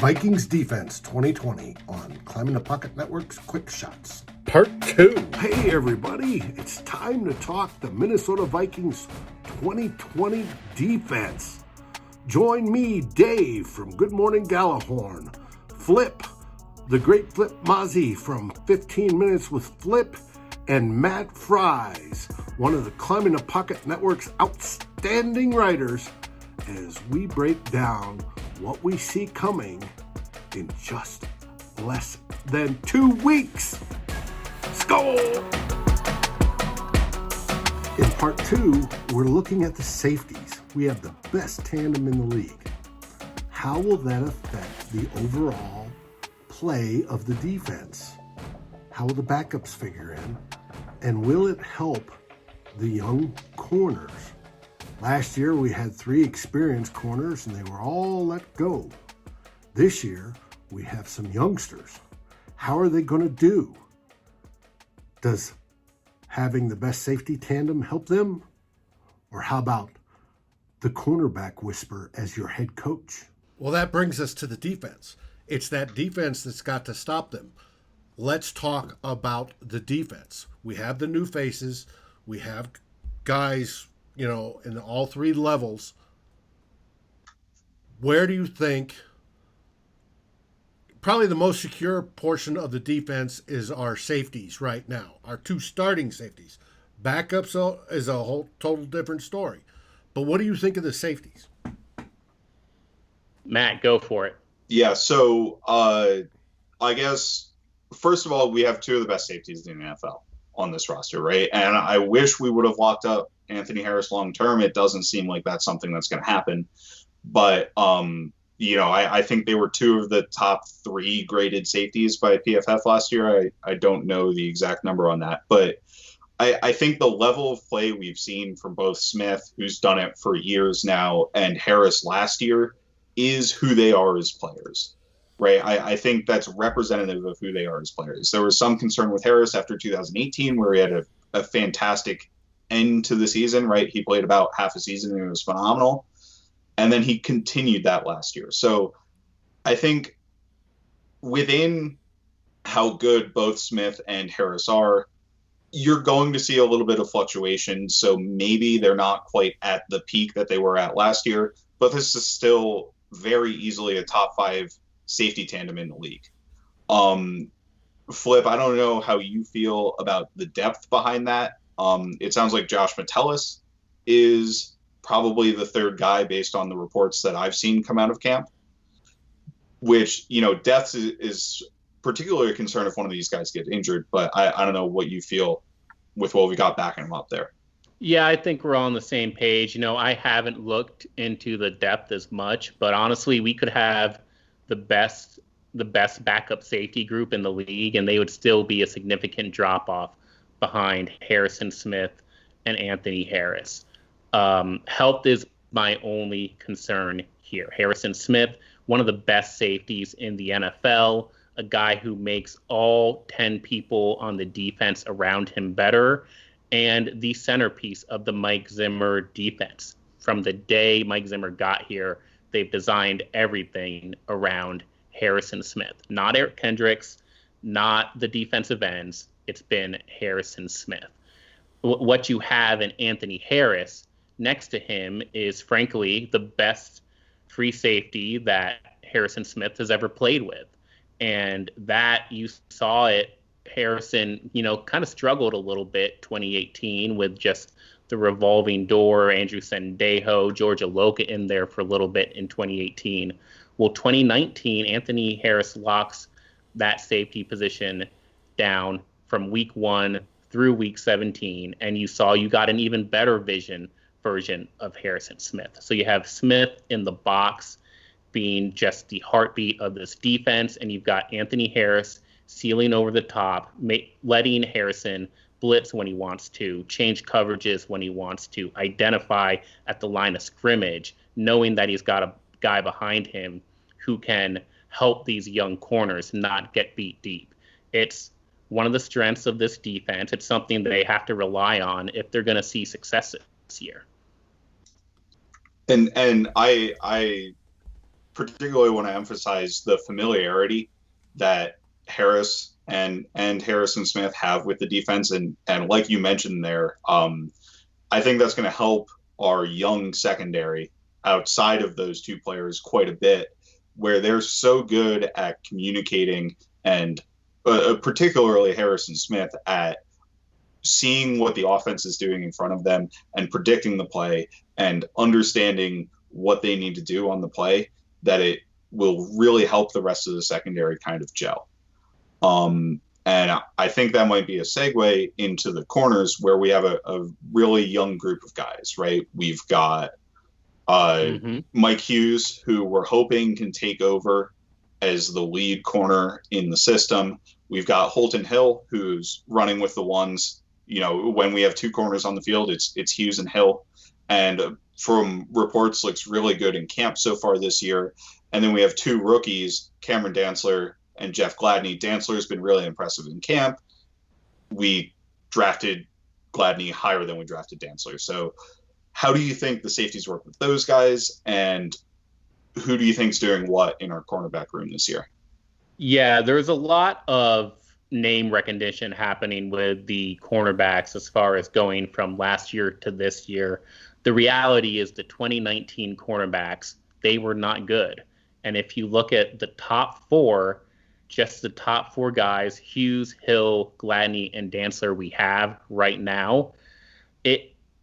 Vikings Defense 2020 on Climbing the Pocket Network's Quick Shots. Part 2. Hey everybody, it's time to talk the Minnesota Vikings 2020 defense. Join me, Dave from Good Morning Gallahorn, Flip, the great Flip Mazzi from 15 Minutes with Flip, and Matt Fries, one of the Climbing the Pocket Network's outstanding writers, as we break down what we see coming in just less than 2 weeks. Skull! In part 2, we're looking at the safeties. We have the best tandem in the league. How will that affect the overall play of the defense? How will the backups figure in? And will it help the young corners? Last year, we had 3 experienced corners, and they were all let go. This year, we have some youngsters. How are they going to do? Does having the best safety tandem help them? Or how about the cornerback whisper as your head coach? Well, that brings us to the defense. It's that defense that's got to stop them. Let's talk about the defense. We have the new faces. We have guys, in all 3 levels. Where do you think probably the most secure portion of the defense is our safeties right now, our 2 starting safeties? Backups is a whole total different story. But what do you think of the safeties? Matt, go for it. Yeah, so I guess, first of all, we have 2 of the best safeties in the NFL on this roster, right? And I wish we would have locked up Anthony Harris long term. It doesn't seem like that's something that's going to happen. But, I think they were 2 of the top 3 graded safeties by PFF last year. I don't know the exact number on that. But I think the level of play we've seen from both Smith, who's done it for years now, and Harris last year is who they are as players. Right. I think that's representative of who they are as players. There was some concern with Harris after 2018, where he had a fantastic end to the season. Right. He played about half a season and it was phenomenal. And then he continued that last year. So I think within how good both Smith and Harris are, you're going to see a little bit of fluctuation. So maybe they're not quite at the peak that they were at last year, but this is still very easily a top 5 safety tandem in the league. Flip, I don't know how you feel about the depth behind that. It sounds like Josh Metellus is probably the 3rd guy based on the reports that I've seen come out of camp, which, depth is particularly a concern if one of these guys get injured, but I don't know what you feel with what we got backing him up there. Yeah, I think we're all on the same page. I haven't looked into the depth as much, but honestly, we could have the best backup safety group in the league, and they would still be a significant drop-off behind Harrison Smith and Anthony Harris. Health is my only concern here. Harrison Smith, one of the best safeties in the NFL, a guy who makes all 10 people on the defense around him better, and the centerpiece of the Mike Zimmer defense. From the day Mike Zimmer got here, they've designed everything around Harrison Smith. Not Eric Kendricks, not the defensive ends. It's been Harrison Smith. What you have in Anthony Harris next to him is, frankly, the best free safety that Harrison Smith has ever played with. And that you saw it, Harrison, kind of struggled a little bit 2018 with just the revolving door, Andrew Sendejo, Georgia Loca in there for a little bit in 2018. Well, 2019, Anthony Harris locks that safety position down from week 1 through week 17, and you got an even better version of Harrison Smith. So you have Smith in the box being just the heartbeat of this defense, and you've got Anthony Harris sealing over the top, letting Harrison blitz when he wants to, change coverages when he wants to, identify at the line of scrimmage, knowing that he's got a guy behind him who can help these young corners not get beat deep. It's one of the strengths of this defense. It's something they have to rely on if they're going to see success this year. And I particularly want to emphasize the familiarity that Harris and Harrison Smith have with the defense, and like you mentioned there, I think that's going to help our young secondary outside of those two players quite a bit, where they're so good at communicating, and particularly Harrison Smith, at seeing what the offense is doing in front of them and predicting the play and understanding what they need to do on the play, that it will really help the rest of the secondary kind of gel. And I think that might be a segue into the corners, where we have a really young group of guys, right? We've got Mike Hughes, who we're hoping can take over as the lead corner in the system. We've got Holton Hill, who's running with the ones. When we have two corners on the field, it's Hughes and Hill. And from reports, looks really good in camp so far this year. And then we have two rookies, Cameron Dantzler and Jeff Gladney. Dantzler's been really impressive in camp. We drafted Gladney higher than we drafted Dantzler. So how do you think the safeties work with those guys, and who do you think's doing what in our cornerback room this year? Yeah, there's a lot of name recognition happening with the cornerbacks as far as going from last year to this year. The reality is the 2019 cornerbacks, they were not good. And if you look at the top four, just the top four guys, Hughes, Hill, Gladney, and Dantzler we have right now,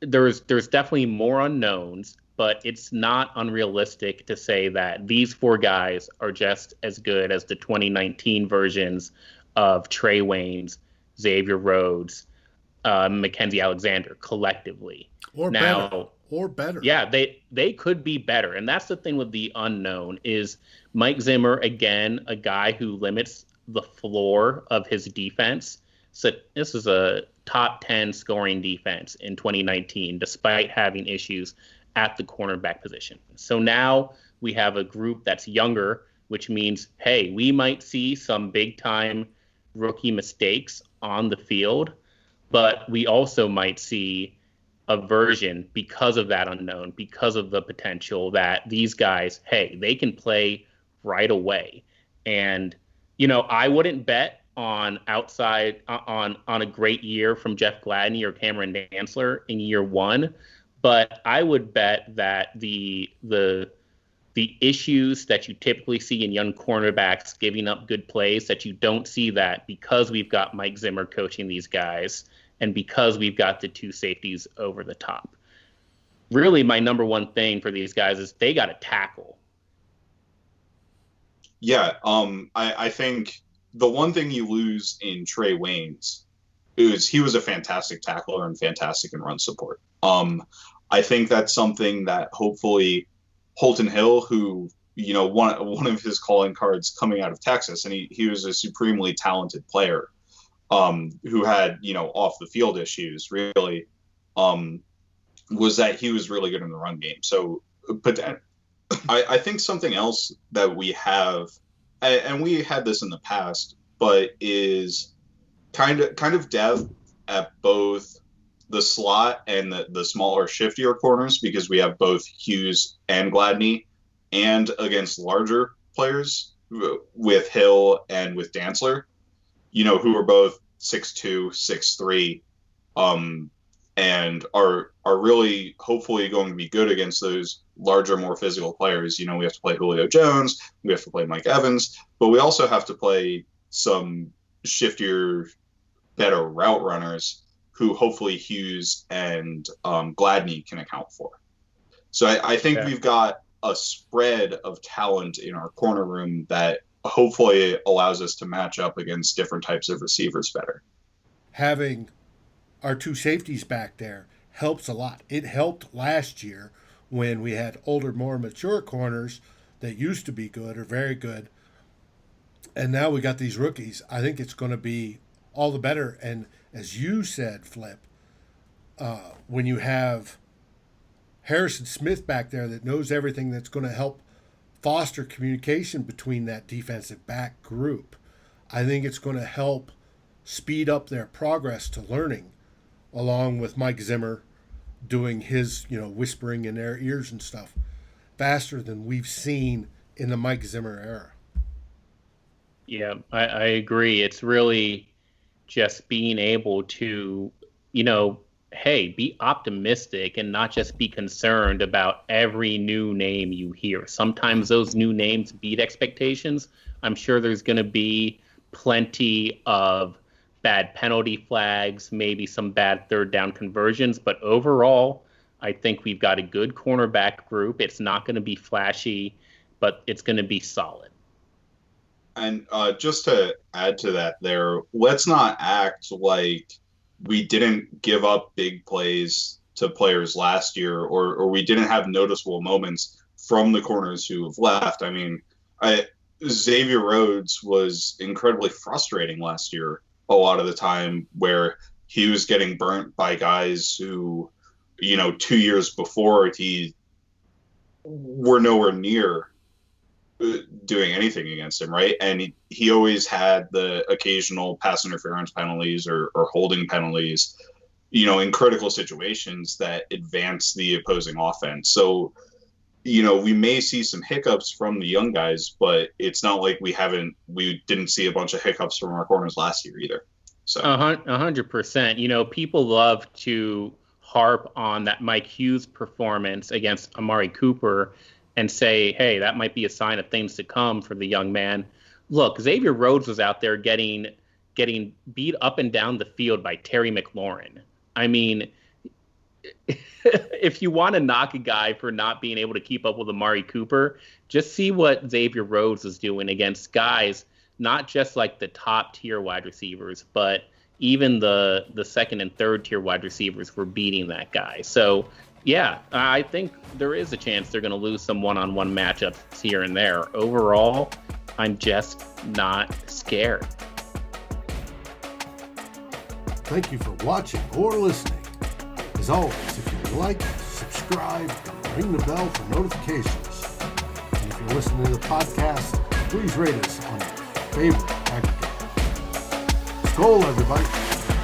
there's definitely more unknowns, but it's not unrealistic to say that these four guys are just as good as the 2019 versions of Trae Waynes, Xavier Rhodes, Mackensie Alexander collectively. Or better. Yeah, they could be better. And that's the thing with the unknown is Mike Zimmer, again, a guy who limits the floor of his defense. So this is a top 10 scoring defense in 2019, despite having issues at the cornerback position. So now we have a group that's younger, which means, hey, we might see some big time rookie mistakes on the field, but we also might see a version, because of that unknown, because of the potential that these guys, hey, they can play right away. And, I wouldn't bet on a great year from Jeff Gladney or Cameron Dantzler in year one, but I would bet that the issues that you typically see in young cornerbacks giving up good plays, that you don't see that because we've got Mike Zimmer coaching these guys and because we've got the two safeties over the top. Really, my number one thing for these guys is they got to tackle. Yeah, I think the one thing you lose in Trae Waynes is he was a fantastic tackler and fantastic in run support. I think that's something that hopefully Holton Hill, who, one of his calling cards coming out of Texas, and he was a supremely talented player, who had, off the field issues, really, was that he was really good in the run game. So, but I think something else that we have, and we had this in the past, but is kind of depth at both the slot and the smaller, shiftier corners, because we have both Hughes and Gladney, and against larger players with Hill and with Dantzler, who are both 6'2", 6'3", and are really hopefully going to be good against those larger, more physical players. We have to play Julio Jones, we have to play Mike Evans, but we also have to play some shiftier, better route runners who hopefully Hughes and Gladney can account for. So I think we've got a spread of talent in our corner room that hopefully allows us to match up against different types of receivers better. Having our two safeties back there helps a lot. It helped last year when we had older, more mature corners that used to be good or very good. And now we got these rookies. I think it's going to be all the better. And as you said, Flip, when you have Harrison Smith back there that knows everything that's going to help foster communication between that defensive back group, I think it's going to help speed up their progress to learning, along with Mike Zimmer doing his, whispering in their ears and stuff faster than we've seen in the Mike Zimmer era. Yeah, I agree. It's really just being able to, hey, be optimistic and not just be concerned about every new name you hear. Sometimes those new names beat expectations. I'm sure there's going to be plenty of bad penalty flags, maybe some bad third down conversions, but overall, I think we've got a good cornerback group. It's not going to be flashy, but it's going to be solid. And just to add to that there, let's not act like we didn't give up big plays to players last year, or we didn't have noticeable moments from the corners who have left. I mean, Xavier Rhodes was incredibly frustrating last year a lot of the time, where he was getting burnt by guys who, 2 years before he were nowhere near doing anything against him, right? And he always had the occasional pass interference penalties or holding penalties, in critical situations that advance the opposing offense. So, we may see some hiccups from the young guys, but it's not like we didn't see a bunch of hiccups from our corners last year either. So 100%. People love to harp on that Mike Hughes performance against Amari Cooper and say, hey, that might be a sign of things to come for the young man. Look, Xavier Rhodes was out there getting beat up and down the field by Terry McLaurin. I mean, if you want to knock a guy for not being able to keep up with Amari Cooper, just see what Xavier Rhodes is doing against guys, not just like the top tier wide receivers, but even the second and third tier wide receivers were beating that guy. So, yeah, I think there is a chance they're going to lose some one-on-one matchups here and there. Overall, I'm just not scared. Thank you for watching or listening. As always, if you like, subscribe, ring the bell for notifications. And if you're listening to the podcast, please rate us on your favorite aggregator. Skol, everybody.